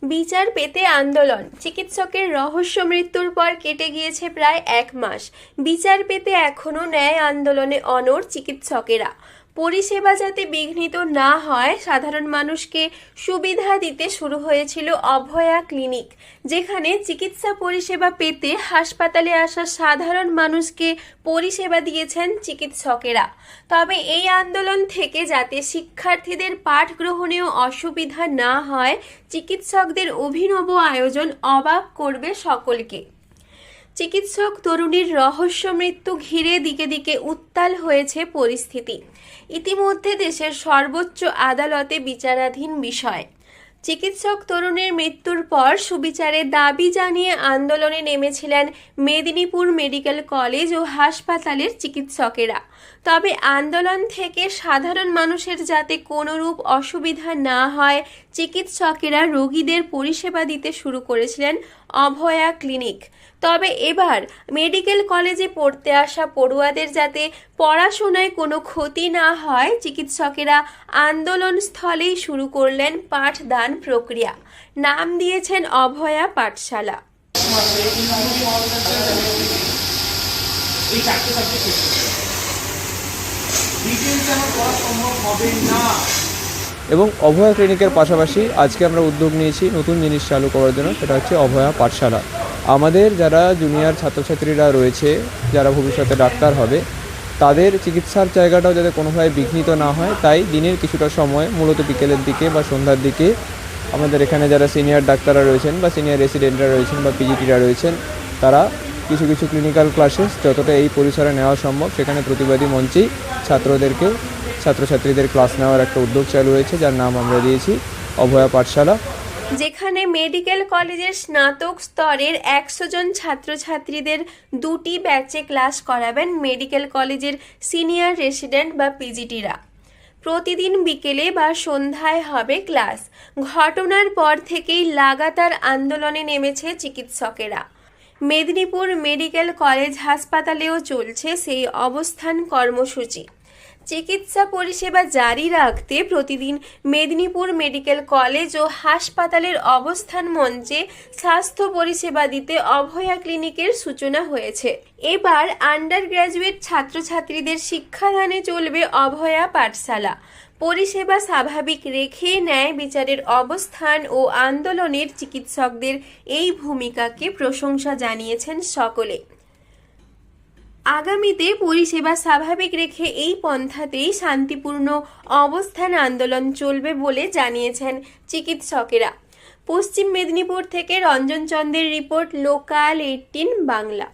বিচার পেতে আন্দোলন। চিকিৎসকের রহস্য মৃত্যুর পর কেটে গিয়েছে প্রায় 1 মাস। বিচার পেতে এখনও ন্যায় আন্দোলনে অনড় চিকিৎসকেরা। পরিষেবা যাতে বিঘ্নিত না হয়, সাধারণ মানুষকে সুবিধা দিতে শুরু হয়েছিল অভয়া ক্লিনিক, যেখানে চিকিৎসা পরিষেবা পেতে হাসপাতালে আসা সাধারণ মানুষকে পরিষেবা দিয়েছেন চিকিৎসকেরা। তবে এই আন্দোলন থেকে যাতে শিক্ষার্থীদের পাঠ গ্রহণেও অসুবিধা না হয়, চিকিৎসকদের অভিনব আয়োজন অবাক করবে সকলকে। চিকিৎসক তরুণীর রহস্য মৃত্যু ঘিরে দিকে দিকে উত্তাল হয়েছে পরিস্থিতি। ইতিমধ্যে দেশের সর্বোচ্চ আদালতে বিচারাধীন বিষয়। চিকিৎসক তরুণীর মৃত্যুর পর সুবিচারের দাবি জানিয়ে আন্দোলনে নেমেছিলেন মেদিনীপুর মেডিকেল কলেজ ও হাসপাতালের চিকিৎসকেরা। তবে আন্দোলন থেকে সাধারণ মানুষের যাতে কোনোরূপ অসুবিধা না হয়, চিকিৎসকেরা রোগীদের পরিষেবা দিতে শুরু করেছিলেন অভয়া ক্লিনিক। তবে এবার মেডিকেল কলেজে পড়তে আসা পড়ুয়াদের যাতে পড়াশোনায় কোনো ক্ষতি না হয়, চিকিৎসকেরা আন্দোলন স্থলেই শুরু করলেন পাঠদান প্রক্রিয়া। নাম দিয়েছেন অভয়া পাঠশালা। এবং অভয়া ক্লিনিকের পাশাপাশি আজকে আমরা উদ্যোগ নিয়েছি নতুন জিনিস চালু করার জন্য, সেটা হচ্ছে অভয়া পাঠশালা। আমাদের যারা জুনিয়র ছাত্রছাত্রীরা রয়েছে, যারা ভবিষ্যতে ডাক্তার হবে, তাদের চিকিৎসার জায়গাটাও যাতে কোনোভাবে বিঘ্নিত না হয়, তাই দিনের কিছুটা সময়, মূলত বিকেলের দিকে বা সন্ধ্যার দিকে, আমাদের এখানে যারা সিনিয়র ডাক্তাররা রয়েছেন বা সিনিয়র রেসিডেন্টরা রয়েছেন বা পিজিটিরা রয়েছেন, তারা কিছু কিছু ক্লিনিক্যাল ক্লাসেস যতটা এই পরিসরে নেওয়া সম্ভব সেখানে প্রতিবাদী মঞ্চেই ছাত্রছাত্রীদের ক্লাস নেওয়ার একটা উদ্যোগ চালু হয়েছে, যার নাম আমরা দিয়েছি অভয়া পাঠশালা। যেখানে মেডিকেল কলেজের স্নাতক স্তরের 100 জন ছাত্রছাত্রীদের 2টি ব্যাচে ক্লাস করাবেন মেডিকেল কলেজের সিনিয়র রেসিডেন্ট বা পিজিটিরা। প্রতিদিন বিকেলে বা সন্ধ্যায় হবে ক্লাস। ঘটনার পর থেকেই লাগাতার আন্দোলনে নেমেছে চিকিৎসকেরা। মেদিনীপুর মেডিকেল কলেজ হাসপাতালেও চলছে সেই অবস্থান কর্মসূচি। চিকিৎসা পরিষেবা জারি রাখতে প্রতিদিন মেদিনীপুর মেডিকেল কলেজ ও হাসপাতালের অবস্থান মঞ্চে স্বাস্থ্য পরিষেবা দিতে অভয়া ক্লিনিকের সূচনা হয়েছে। এবার আন্ডার গ্র্যাজুয়েট ছাত্রছাত্রীদের শিক্ষাদানে চলবে অভয়া পাঠশালা। পরিষেবা স্বাভাবিক রেখে ন্যায় বিচারের অবস্থান ও আন্দোলনের চিকিৎসকদের এই ভূমিকাকে প্রশংসা জানিয়েছেন সকলে। আগামীতে পরিষেবা স্বাভাবিক রেখে এই পন্থাতেই শান্তিপূর্ণ অবস্থান আন্দোলন চলবে বলে জানিয়েছেন চিকিৎসকেরা। পশ্চিম মেদিনীপুর থেকে রঞ্জন চন্দ্রের রিপোর্ট, লোকাল 18 বাংলা।